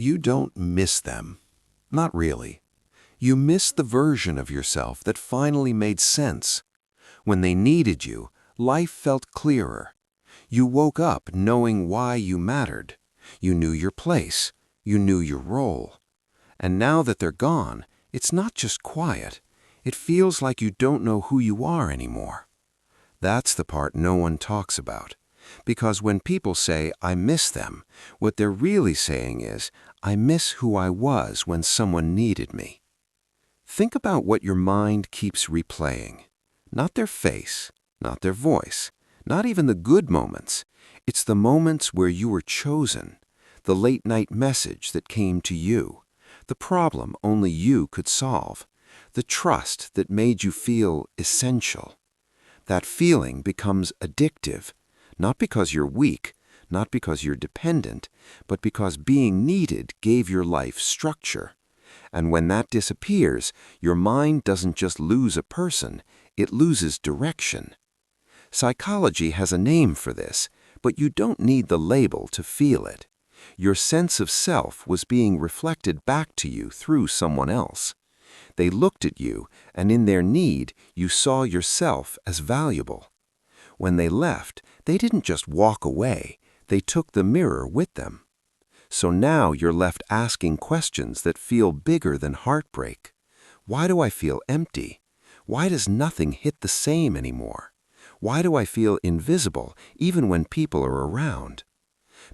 you don't miss them. Not really. You miss the version of yourself that finally made sense. When they needed you, life felt clearer. You woke up knowing why you mattered. You knew your place. You knew your role. And now that they're gone, it's not just quiet. It feels like you don't know who you are anymore. That's the part no one talks about. Because when people say, "I miss them," what they're really saying is, "I miss who I was when someone needed me." Think about what your mind keeps replaying. Not their face, not their voice, not even the good moments. It's the moments where you were chosen, the late-night message that came to you, the problem only you could solve, the trust that made you feel essential. That feeling becomes addictive, not because you're weak, not because you're dependent, but because being needed gave your life structure. And when that disappears, your mind doesn't just lose a person, it loses direction. Psychology has a name for this, but you don't need the label to feel it. Your sense of self was being reflected back to you through someone else. They looked at you, and in their need, you saw yourself as valuable. When they left, they didn't just walk away, they took the mirror with them. So now you're left asking questions that feel bigger than heartbreak. Why do I feel empty? Why does nothing hit the same anymore? Why do I feel invisible even when people are around?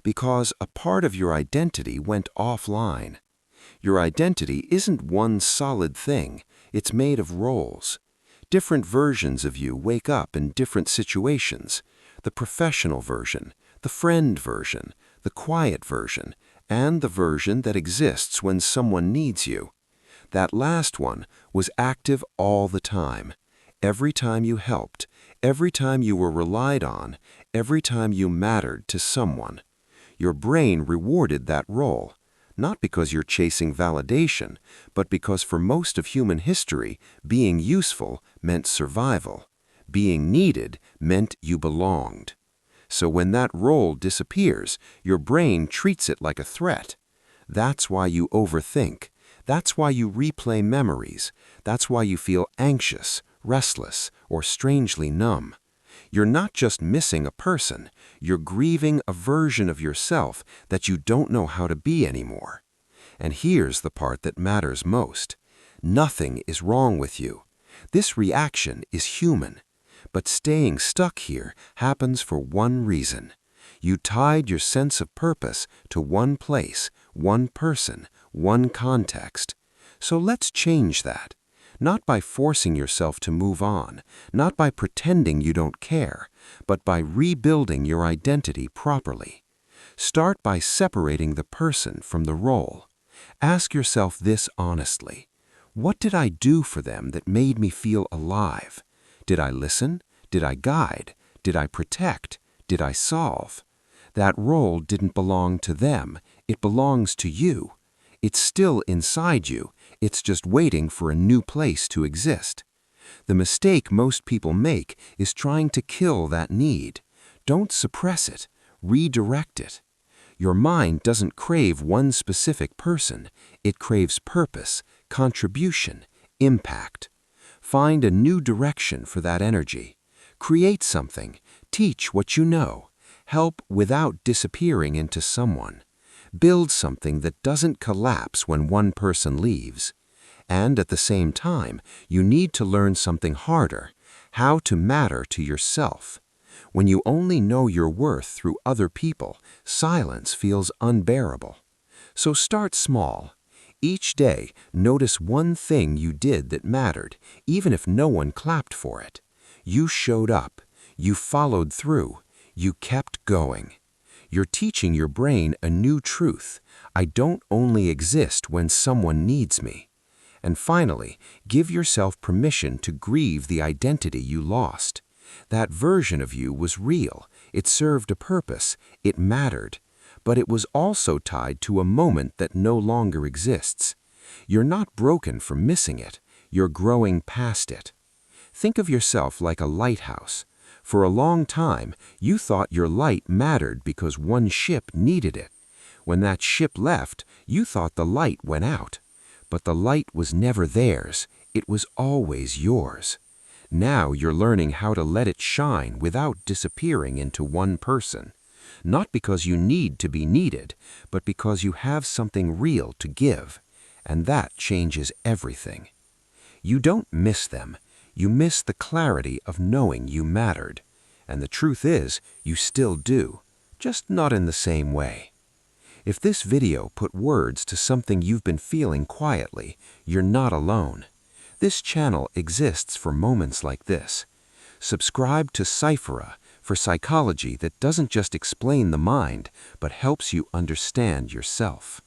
Because a part of your identity went offline. Your identity isn't one solid thing, it's made of roles. Different versions of you wake up in different situations. The professional version, the friend version, the quiet version, and the version that exists when someone needs you. That last one was active all the time. Every time you helped, every time you were relied on, every time you mattered to someone. Your brain rewarded that role, not because you're chasing validation, but because for most of human history, being useful meant survival. Being needed meant you belonged. So when that role disappears, your brain treats it like a threat. That's why you overthink. That's why you replay memories. That's why you feel anxious, restless, or strangely numb. You're not just missing a person, you're grieving a version of yourself that you don't know how to be anymore. And here's the part that matters most. Nothing is wrong with you. This reaction is human. But staying stuck here happens for one reason. You tied your sense of purpose to one place, one person, one context. So let's change that. Not by forcing yourself to move on, not by pretending you don't care, but by rebuilding your identity properly. Start by separating the person from the role. Ask yourself this honestly. What did I do for them that made me feel alive? Did I listen? Did I guide? Did I protect? Did I solve? That role didn't belong to them. It belongs to you. It's still inside you. It's just waiting for a new place to exist. The mistake most people make is trying to kill that need. Don't suppress it. Redirect it. Your mind doesn't crave one specific person. It craves purpose, contribution, impact. Find a new direction for that energy. Create something. Teach what you know. Help without disappearing into someone. Build something that doesn't collapse when one person leaves. And at the same time, you need to learn something harder, how to matter to yourself. When you only know your worth through other people, silence feels unbearable. So start small. Each day, notice one thing you did that mattered, even if no one clapped for it. You showed up. You followed through. You kept going. You're teaching your brain a new truth. I don't only exist when someone needs me. And finally, give yourself permission to grieve the identity you lost. That version of you was real. It served a purpose. It mattered. But it was also tied to a moment that no longer exists. You're not broken for missing it. You're growing past it. Think of yourself like a lighthouse. For a long time, you thought your light mattered because one ship needed it. When that ship left, you thought the light went out. But the light was never theirs. It was always yours. Now you're learning how to let it shine without disappearing into one person. Not because you need to be needed, but because you have something real to give. And that changes everything. You don't miss them. You miss the clarity of knowing you mattered. And the truth is, you still do, just not in the same way. If this video put words to something you've been feeling quietly, you're not alone. This channel exists for moments like this. Subscribe to Cyphera for psychology that doesn't just explain the mind, but helps you understand yourself.